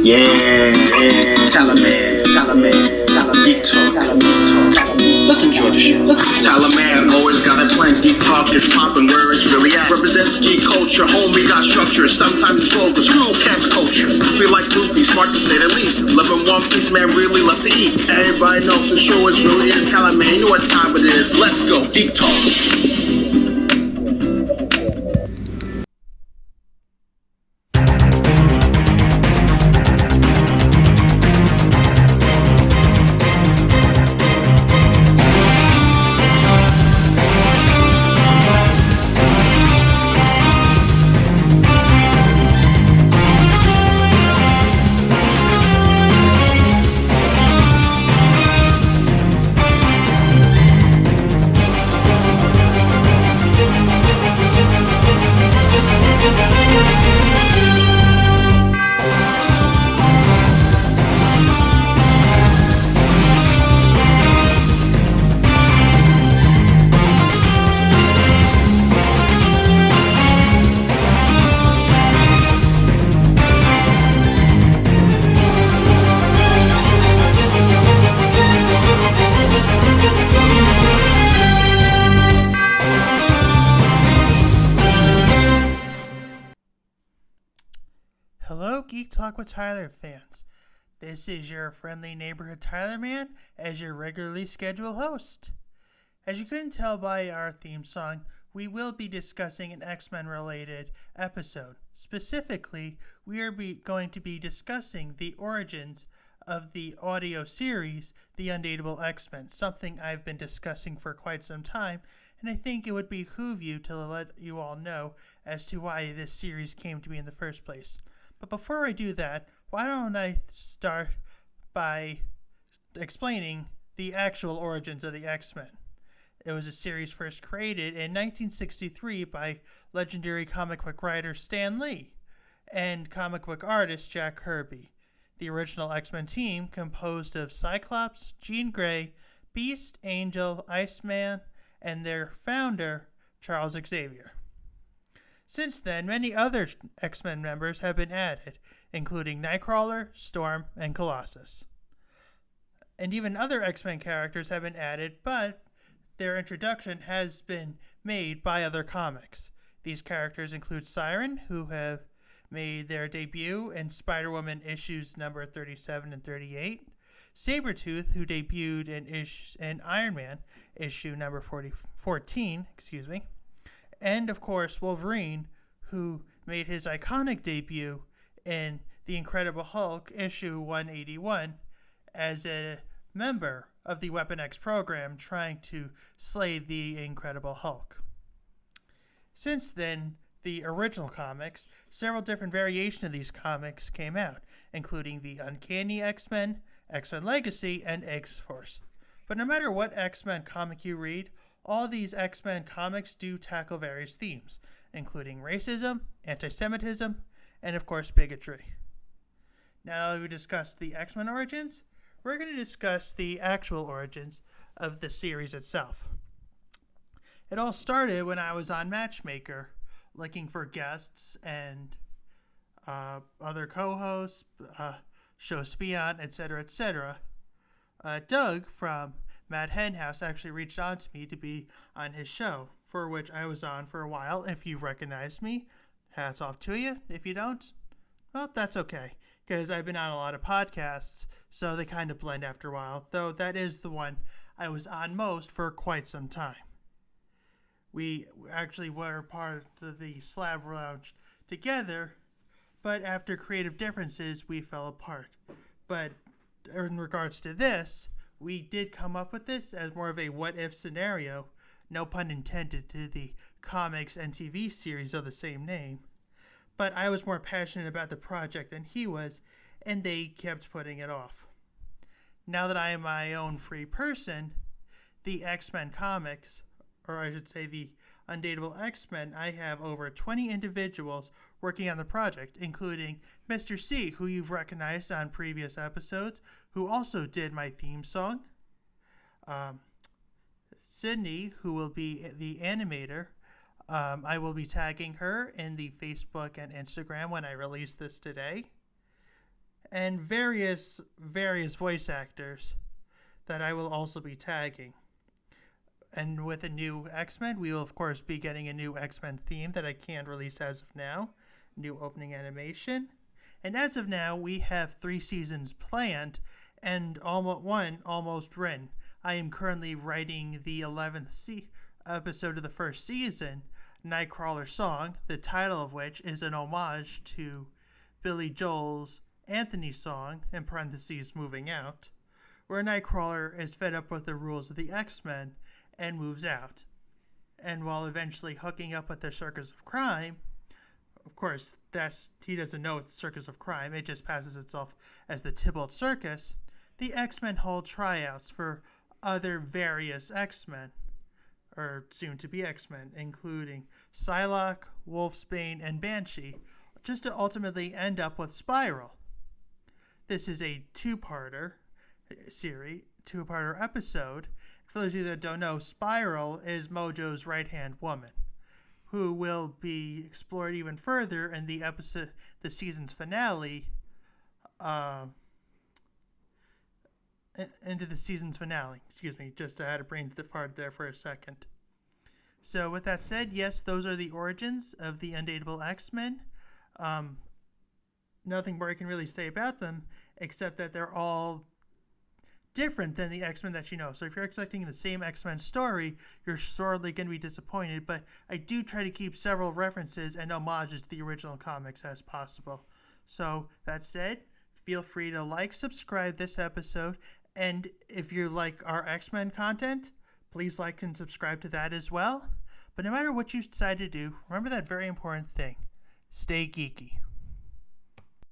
Geek talk. Let's enjoy the show. Talaman always got a plan. Geek talk is popping where it's really at. Represents geek culture. Homie got structure. Sometimes vulgar. Screw catch culture. Feel like goofy, smart to say the least. Loving One Piece, man, really loves to eat. Everybody knows the show is really is Talaman. You know what time it is. Let's go. Geek talk. Hello, Geek Talk with Tyler fans. This is your friendly neighborhood Tyler Man as your regularly scheduled host. As you couldn't tell by our theme song, we will be discussing an X-Men related episode. Specifically, we are going to be discussing the origins of the audio series, The Undateable X-Men, something I've been discussing for quite some time, and I think it would behoove you to let you all know as to why this series came to be in the first place. But before I do that, why don't I start by explaining the actual origins of the X-Men. It was a series first created in 1963 by legendary comic book writer Stan Lee and comic book artist Jack Kirby. The original X-Men team composed of Cyclops, Jean Grey, Beast, Angel, Iceman, and their founder, Charles Xavier. Since then, many other X-Men members have been added, including Nightcrawler, Storm, and Colossus. And even other X-Men characters have been added, but their introduction has been made by other comics. These characters include Siren, who have made their debut in Spider-Woman issues number 37 and 38, Sabretooth, who debuted in Iron Man issue number 14, and of course Wolverine, who made his iconic debut in The Incredible Hulk issue 181 as a member of the Weapon X program trying to slay the Incredible Hulk. Since then, the original comics, several different variations of these comics came out, including the Uncanny X-Men, X-Men Legacy, and X-Force. But no matter what X-Men comic you read, all these X-Men comics do tackle various themes, including racism, anti-Semitism, and of course bigotry. Now that we discussed the X-Men origins, we're going to discuss the actual origins of the series itself. It all started when I was on Matchmaker, looking for guests and other co-hosts, shows to be on, etc., etc. Doug from Mad Hen House actually reached out to me to be on his show, for which I was on for a while. If you recognize me, hats off to you. If you don't, well, that's okay, because I've been on a lot of podcasts, so they kind of blend after a while, though that is the one I was on most for quite some time. We actually were part of the Slab Lounge together, but after creative differences, we fell apart. But in regards to this, we did come up with this as more of a what-if scenario, no pun intended, to the comics and TV series of the same name. But I was more passionate about the project than he was, and they kept putting it off. Now that I am my own free person, the X-Men comics, or I should say the Undateable X-Men, I have over 20 individuals working on the project, including Mr. C, who you've recognized on previous episodes, who also did my theme song, Sydney, who will be the animator. I will be tagging her in the Facebook and Instagram when I release this today. and various voice actors that I will also be tagging. And with a new X-Men, we will of course be getting a new X-Men theme that I can't release as of now, new opening animation. And as of now, we have 3 seasons planned and almost written. I am currently writing the 11th episode of the first season, Nightcrawler Song, the title of which is an homage to Billy Joel's Anthony song, in parentheses, Moving Out, where Nightcrawler is fed up with the rules of the X-Men and moves out. And while eventually hooking up with their circus of crime, of course, he doesn't know it's Circus of Crime, it just passes itself as the Tybalt Circus, the X-Men hold tryouts for other various X-Men, or soon-to-be X-Men, including Psylocke, Wolfsbane, and Banshee, just to ultimately end up with Spiral. This is a two-parter episode. For those of you that don't know, Spiral is Mojo's right-hand woman, who will be explored even further in the season's finale, into the season's finale. Excuse me, just I had a brain fart there for a second. So with that said, yes, those are the origins of the Undateable X-Men. Nothing more I can really say about them, except that they're all different than the X-Men that you know. So if you're expecting the same X-Men story, you're sorely going to be disappointed, but I do try to keep several references and homages to the original comics as possible. So that said, feel free to subscribe this episode, and if you like our X-Men content, please like and subscribe to that as well. But no matter what you decide to do, remember that very important thing: stay geeky.